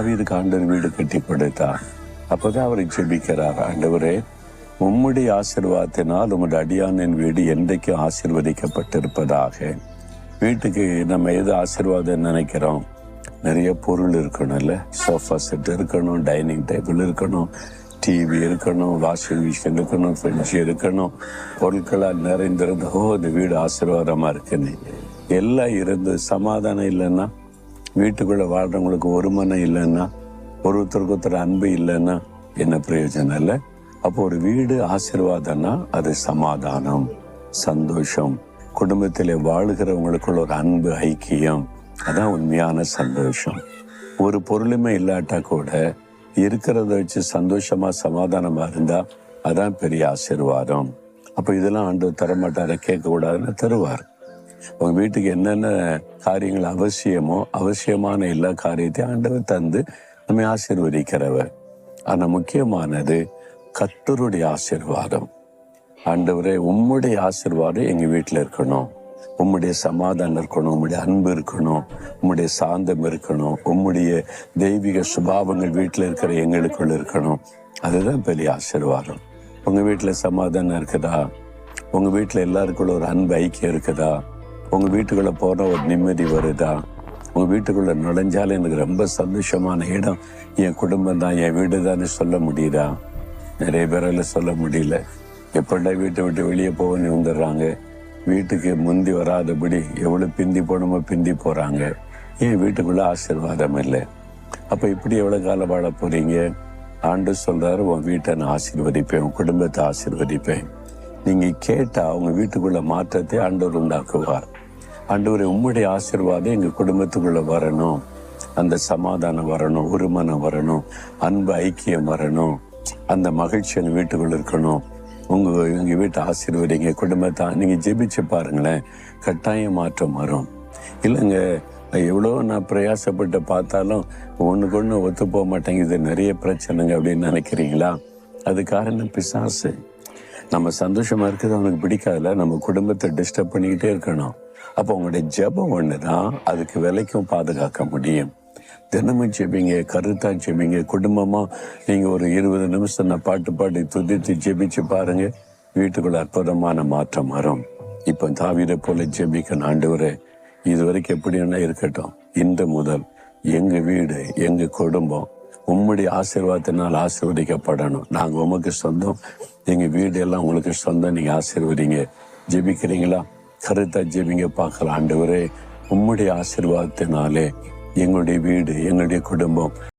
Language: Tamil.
தாவீதுக்கு ஆண்டவர் வீடு கட்டி கொடுத்தார். அப்போதான் அவர் ஜெபிக்கிறார், ஆண்டவரே உம்முடைய ஆசீர்வாதத்தினால் உமது அடியானின் வீடு என்றைக்கும் ஆசீர்வதிக்கப்பட்டிருப்பதாக. வீட்டுக்கு நம்ம எது ஆசீர்வாதம் நினைக்கிறோம்? நிறைய பொருள் இருக்கணும்ல, சோஃபா செட் இருக்கணும், டைனிங் டேபிள் இருக்கணும், டிவி இருக்கணும், வாஷிங் மிஷின் இருக்கணும், ஃப்ரிட்ஜ் இருக்கணும், பொருட்களால் நிறைந்திருந்த இந்த வீடு ஆசீர்வாதமா இருக்குன்னு எல்லாம் இருந்து சமாதானம் இல்லைன்னா, வீட்டுக்குள்ள வாழ்றவங்களுக்கு ஒரு மனம் இல்லைன்னா, ஒருத்தருக்கு ஒருத்தர் அன்பு இல்லைன்னா என்ன பிரயோஜனம் இல்லை? அப்போ ஒரு வீடு ஆசீர்வாதம்னா அது சமாதானம், சந்தோஷம், குடும்பத்திலே வாழுகிறவங்களுக்குள்ள ஒரு அன்பு, ஐக்கியம், அதான் உண்மையான சந்தோஷம். ஒரு பொருளுமே இல்லாட்டா கூட இருக்கிறத வச்சு சந்தோஷமா சமாதானமா இருந்தா அதான் பெரிய ஆசீர்வாதம். அப்போ இதெல்லாம் ஆண்டவர் தரமாட்டார, கேட்கக்கூடாதுன்னு தருவார். உங்க வீட்டுக்கு என்னென்ன காரியங்கள் அவசியமோ அவசியமான எல்லா காரியத்தையும் ஆண்டவர் தந்து நம்ம ஆசீர்வதிக்கிறவர். ஆனா முக்கியமானது கர்த்தருடைய ஆசீர்வாதம். ஆண்டவரே உம்முடைய ஆசீர்வாதம் எங்க வீட்டுல இருக்கணும், உம்முடைய சமாதானம் இருக்கணும், உம்முடைய அன்பு இருக்கணும், உம்முடைய சாந்தம் இருக்கணும், உம்முடைய தெய்வீக சுபாவங்கள் வீட்டுல இருக்கிற எங்களுக்குள்ள இருக்கணும். அதுதான் பெரிய ஆசீர்வாதம். உங்க வீட்டுல சமாதானம் இருக்குதா? உங்க வீட்டுல எல்லாருக்குள்ள ஒரு அன்பு, ஐக்கியம் இருக்குதா? உங்க வீட்டுக்குள்ள போன ஒரு நிம்மதி வருதா? உங்க வீட்டுக்குள்ள நுழைஞ்சாலும் எனக்கு ரொம்ப சந்தோஷமான இடம் என் குடும்பம் தான், என் வீடு தான் சொல்ல முடியுதா? நிறைய பேரால சொல்ல முடியல. எப்படா வீட்டை விட்டு வெளியே போகணும்னு வந்துடுறாங்க. வீட்டுக்கு முந்தி வராதபடி எவ்வளவு பிந்தி போனமோ பிந்தி போறாங்க. ஏன்? வீட்டுக்குள்ள ஆசீர்வாதம் இல்லை. அப்ப இப்படி எவ்வளவு காலம் வாழ போறீங்க? ஆண்டு சொல்றாரு, உன் வீட்டை நான் ஆசீர்வதிப்பேன், உன் குடும்பத்தை ஆசீர்வதிப்பேன். நீங்க கேட்டா உங்க வீட்டுக்குள்ள மாற்றத்தை ஆண்டவர் உண்டாக்குவார். ஆண்டவரே உம்முடைய ஆசீர்வாதம் எங்க குடும்பத்துக்குள்ள வரணும், அந்த சமாதானம் வரணும், ஒரு மனம் வரணும், அன்பு, ஐக்கியம் வரணும், அந்த மகிழ்ச்சி எங்க வீட்டுக்குள்ள இருக்கணும். உங்க வீட்டை ஆசீர்வதிங்க, குடும்பத்தை நீங்க ஜெபிச்சு பாருங்களேன், கட்டாய மாற்றம் வரும். இல்லைங்க, எவ்வளோ நான் பிரயாசப்பட்டு பார்த்தாலும் ஒண்ணுக்கு ஒண்ணு ஒத்து போக மாட்டேங்குது, நிறைய பிரச்சனைங்க அப்படின்னு நினைக்கிறீங்களா? அது காரணம் பிசாசு. நம்ம சந்தோஷமா இருக்கிறது அவனுக்கு பிடிக்காதுல, நம்ம குடும்பத்தை டிஸ்டர்ப் பண்ணிக்கிட்டே இருக்கணும். அப்போ உங்களுடைய ஜெபம் ஒண்ணுதான் அதுக்கு விலைக்கும் பாதுகாக்க முடியும். தினமும் ஜெபிங்க, கருத்தா ஜெபிங்க. குடும்பமா நீங்க ஒரு 20 நிமிஷம் நான் பாட்டு பாடி துதித்து ஜெபிச்சு பாருங்க, வீட்டுக்குள்ள அற்புதமான மாற்றம் வரும். இப்ப தாவீதை போல ஜெபிக்க, ஆண்டவரே இது வரைக்கும் எப்படி என்ன இருக்கட்டும், இன்று முதல் எங்க வீடு, எங்க குடும்பம் உம்முடைய ஆசீர்வாதத்தினால் ஆசீர்வதிக்கப்படணும். நாங்க உமக்கு சொந்தம், எங்க வீடு எல்லாம் உங்களுக்கு சொந்தம், நீங்க ஆசீர்வதிங்க. ஜெபிக்கிறீங்களா? கருத்தா ஜெபிங்க பார்க்கலாம். ஆண்டவரே உம்முடைய ஆசீர்வாதத்தினாலே எங்களுடைய வீடு, எங்களுடைய குடும்பம்